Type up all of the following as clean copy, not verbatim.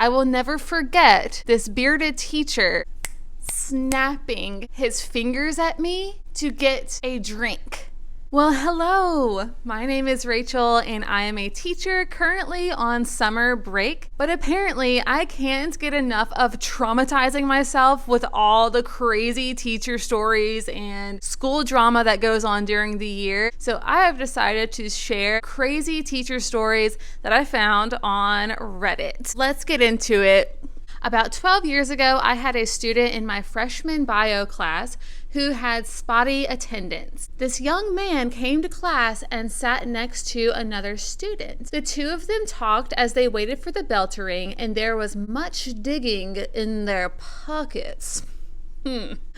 I will never forget this bearded teacher snapping his fingers at me to get a drink. Well, hello. My name is Rachel and I am a teacher currently on summer break, but apparently I can't get enough of traumatizing myself with all the crazy teacher stories and school drama that goes on during the year. So I have decided to share crazy teacher stories that I found on Reddit. Let's get into it. About 12 years ago, I had a student in my freshman bio class who had spotty attendance. This young man came to class and sat next to another student. The two of them talked as they waited for the bell to ring, and there was much digging in their pockets.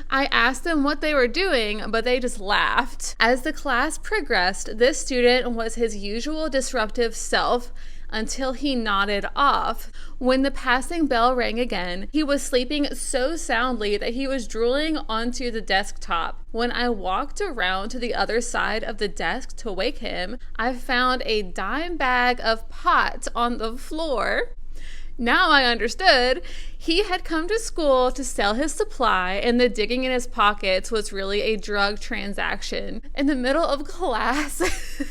I asked them what they were doing, but they just laughed. As the class progressed, this student was his usual disruptive self, until he nodded off. When the passing bell rang again, he was sleeping so soundly that he was drooling onto the desktop. When I walked around to the other side of the desk to wake him, I found a dime bag of pot on the floor. Now I understood. He had come to school to sell his supply, and the digging in his pockets was really a drug transaction. In the middle of class,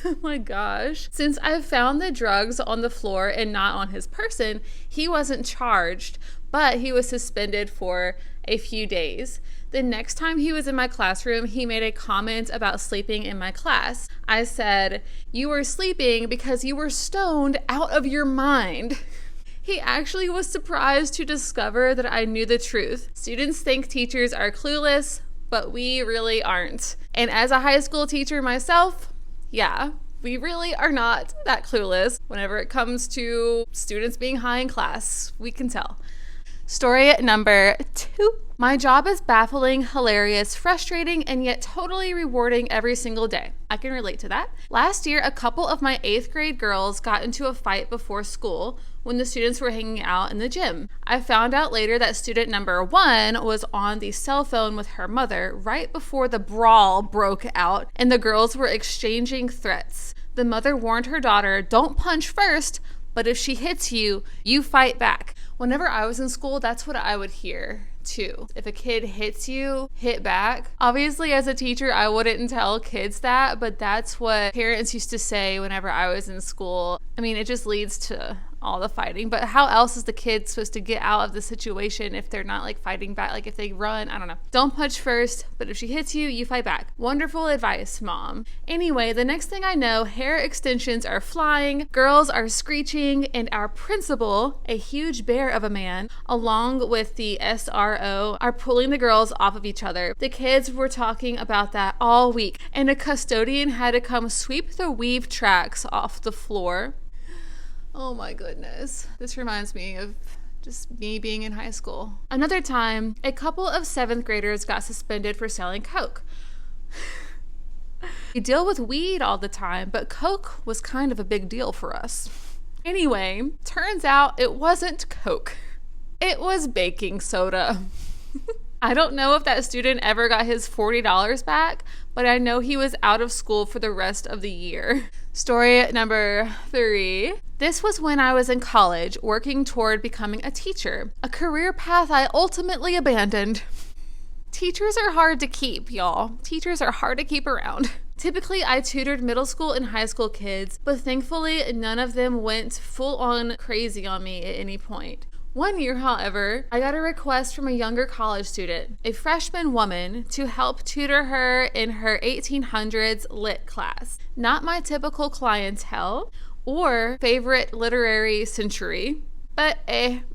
oh my gosh. Since I found the drugs on the floor and not on his person, he wasn't charged, but he was suspended for a few days. The next time he was in my classroom, he made a comment about sleeping in my class. I said, "You were sleeping because you were stoned out of your mind." He actually was surprised to discover that I knew the truth. Students think teachers are clueless, but we really aren't. And as a high school teacher myself, yeah, we really are not that clueless. Whenever it comes to students being high in class, we can tell. Story number 2. My job is baffling, hilarious, frustrating, and yet totally rewarding every single day. I can relate to that. Last year, a couple of my 8th grade girls got into a fight before school when the students were hanging out in the gym. I found out later that student number 1 was on the cell phone with her mother right before the brawl broke out and the girls were exchanging threats. The mother warned her daughter, "Don't punch first, but if she hits you, you fight back." Whenever I was in school, that's what I would hear too. If a kid hits you, hit back. Obviously, as a teacher, I wouldn't tell kids that, but that's what parents used to say whenever I was in school. I mean, it just leads to all the fighting, but how else is the kid supposed to get out of the situation if they're not like fighting back? Like if they run, I don't know. Don't punch first, but if she hits you, you fight back. Wonderful advice, Mom. Anyway, the next thing I know, hair extensions are flying, girls are screeching, and our principal, a huge bear of a man, along with the SRO, are pulling the girls off of each other. The kids were talking about that all week, and a custodian had to come sweep the weave tracks off the floor. Oh my goodness. This reminds me of just me being in high school. Another time, a couple of 7th graders got suspended for selling coke. We deal with weed all the time, but coke was kind of a big deal for us. Anyway, turns out it wasn't coke. It was baking soda. I don't know if that student ever got his $40 back, but I know he was out of school for the rest of the year. Story number 3. This was when I was in college, working toward becoming a teacher, a career path I ultimately abandoned. Teachers are hard to keep, y'all. Teachers are hard to keep around. Typically, I tutored middle school and high school kids, but thankfully, none of them went full-on crazy on me at any point. One year, however, I got a request from a younger college student, a freshman woman, to help tutor her in her 1800s lit class. Not my typical clientele or favorite literary century, but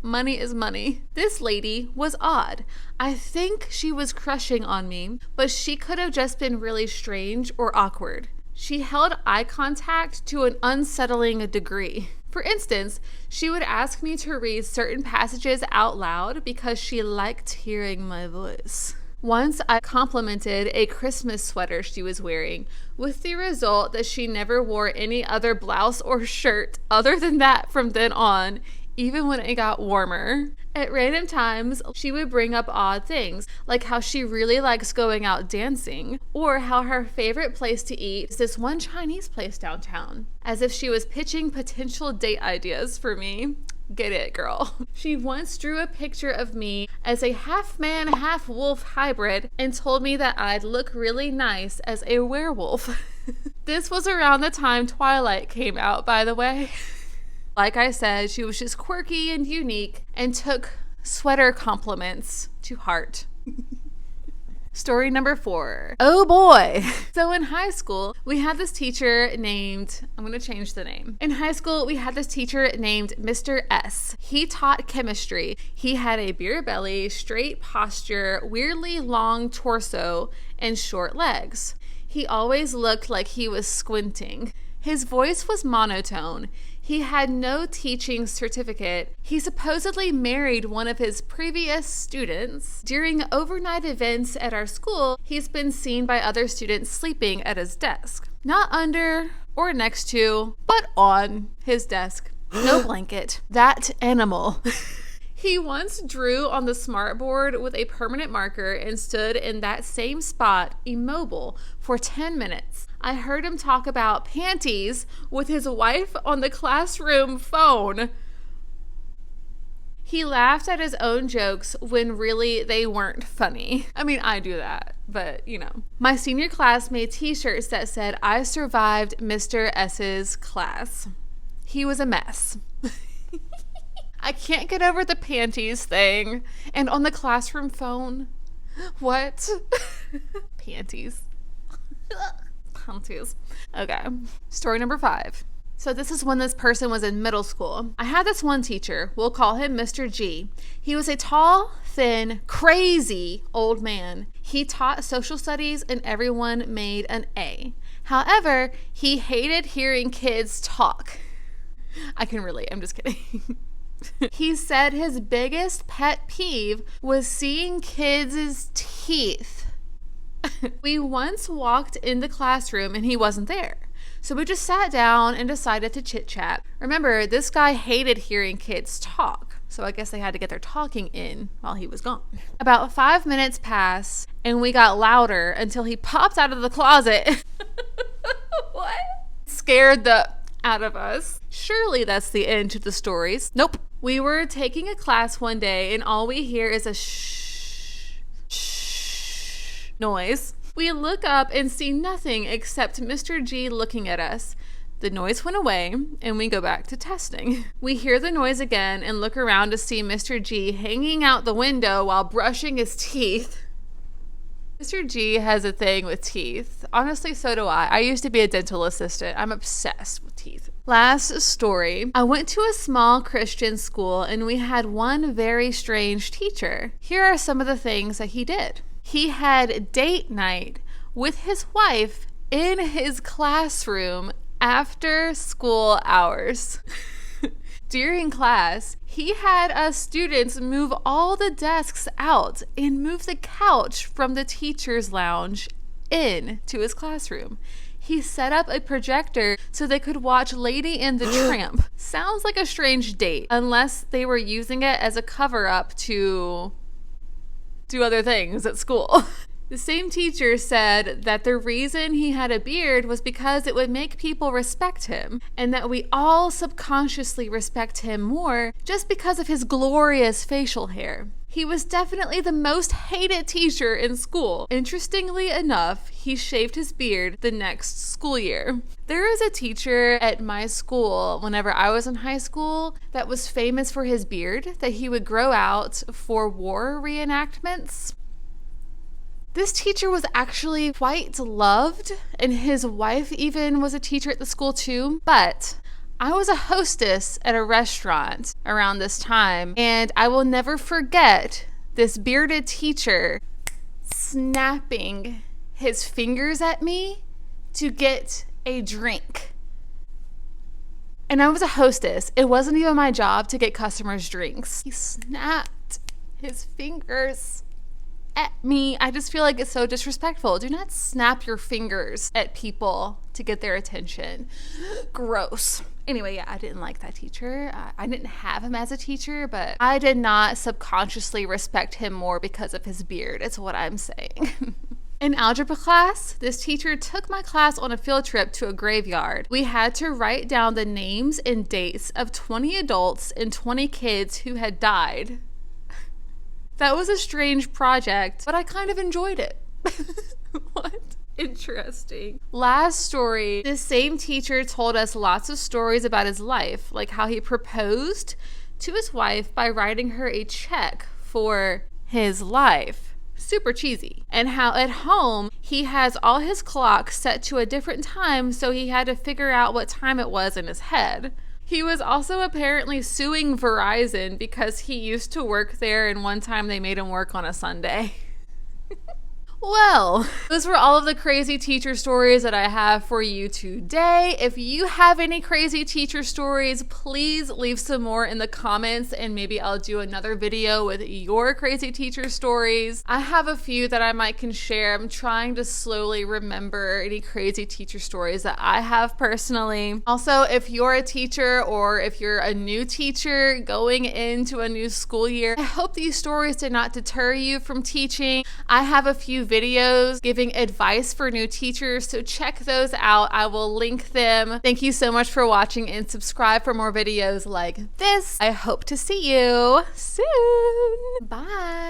money is money. This lady was odd. I think she was crushing on me, but she could have just been really strange or awkward. She held eye contact to an unsettling degree. For instance, she would ask me to read certain passages out loud because she liked hearing my voice. Once I complimented a Christmas sweater she was wearing, with the result that she never wore any other blouse or shirt other than that from then on, even when it got warmer. At random times, she would bring up odd things, like how she really likes going out dancing, or how her favorite place to eat is this one Chinese place downtown, as if she was pitching potential date ideas for me. Get it, girl. She once drew a picture of me as a half man, half wolf hybrid and told me that I'd look really nice as a werewolf. This was around the time Twilight came out, by the way. Like I said, she was just quirky and unique and took sweater compliments to heart. Story number 4. Oh boy. So in high school, we had this teacher named, I'm going to change the name. In high school, we had this teacher named Mr. S. He taught chemistry. He had a beer belly, straight posture, weirdly long torso, and short legs. He always looked like he was squinting. His voice was monotone. He had no teaching certificate. He supposedly married one of his previous students. During overnight events at our school, he's been seen by other students sleeping at his desk. Not under or next to, but on his desk. No blanket. That animal. He once drew on the smartboard with a permanent marker and stood in that same spot, immobile, for 10 minutes. I heard him talk about panties with his wife on the classroom phone. He laughed at his own jokes when really they weren't funny. I mean, I do that, but you know. My senior class made t-shirts that said, "I survived Mr. S's class." He was a mess. I can't get over the panties thing. And on the classroom phone. What? Panties. Panties. Okay. Story number 5. So this is when this person was in middle school. I had this one teacher. We'll call him Mr. G. He was a tall, thin, crazy old man. He taught social studies and everyone made an A. However, he hated hearing kids talk. I can relate. I'm just kidding. He said his biggest pet peeve was seeing kids' teeth. We once walked in the classroom and he wasn't there. So we just sat down and decided to chit chat. Remember, this guy hated hearing kids talk. So I guess they had to get their talking in while he was gone. About 5 minutes passed and we got louder until he popped out of the closet. What? Scared the out of us. Surely that's the end to the stories. Nope. We were taking a class one day and all we hear is a shh noise. We look up and see nothing except Mr. G looking at us. The noise went away and we go back to testing. We hear the noise again and look around to see Mr. G hanging out the window while brushing his teeth. Mr. G has a thing with teeth. Honestly, so do I. I used to be a dental assistant. I'm obsessed with teeth. Last story. I went to a small Christian school and we had one very strange teacher. Here are some of the things that he did. He had date night with his wife in his classroom after school hours. During class, he had us students move all the desks out and move the couch from the teacher's lounge in to his classroom. He set up a projector so they could watch Lady and the Tramp. Sounds like a strange date, unless they were using it as a cover-up to do other things at school. The same teacher said that the reason he had a beard was because it would make people respect him, and that we all subconsciously respect him more just because of his glorious facial hair. He was definitely the most hated teacher in school. Interestingly enough, he shaved his beard the next school year. There is a teacher at my school whenever I was in high school that was famous for his beard that he would grow out for war reenactments. This teacher was actually quite loved, and his wife even was a teacher at the school too. But I was a hostess at a restaurant around this time, and I will never forget this bearded teacher snapping his fingers at me to get a drink. And I was a hostess. It wasn't even my job to get customers drinks. He snapped his fingers at me. I just feel like it's so disrespectful. Do not snap your fingers at people to get their attention. Gross. Anyway, yeah, I didn't like that teacher. I didn't have him as a teacher, but I did not subconsciously respect him more because of his beard. It's what I'm saying. In algebra class, this teacher took my class on a field trip to a graveyard. We had to write down the names and dates of 20 adults and 20 kids who had died. That was a strange project, but I kind of enjoyed it. What? Interesting. Last story, this same teacher told us lots of stories about his life, like how he proposed to his wife by writing her a check for his life. Super cheesy. And how at home he has all his clocks set to a different time, so he had to figure out what time it was in his head. He was also apparently suing Verizon because he used to work there and one time they made him work on a Sunday. Well, those were all of the crazy teacher stories that I have for you today. If you have any crazy teacher stories, please leave some more in the comments and maybe I'll do another video with your crazy teacher stories. I have a few that I might can share. I'm trying to slowly remember any crazy teacher stories that I have personally. Also, if you're a teacher or if you're a new teacher going into a new school year, I hope these stories did not deter you from teaching. I have a few videos giving advice for new teachers, so check those out. I will link them. Thank you so much for watching and subscribe for more videos like this. I hope to see you soon. Bye.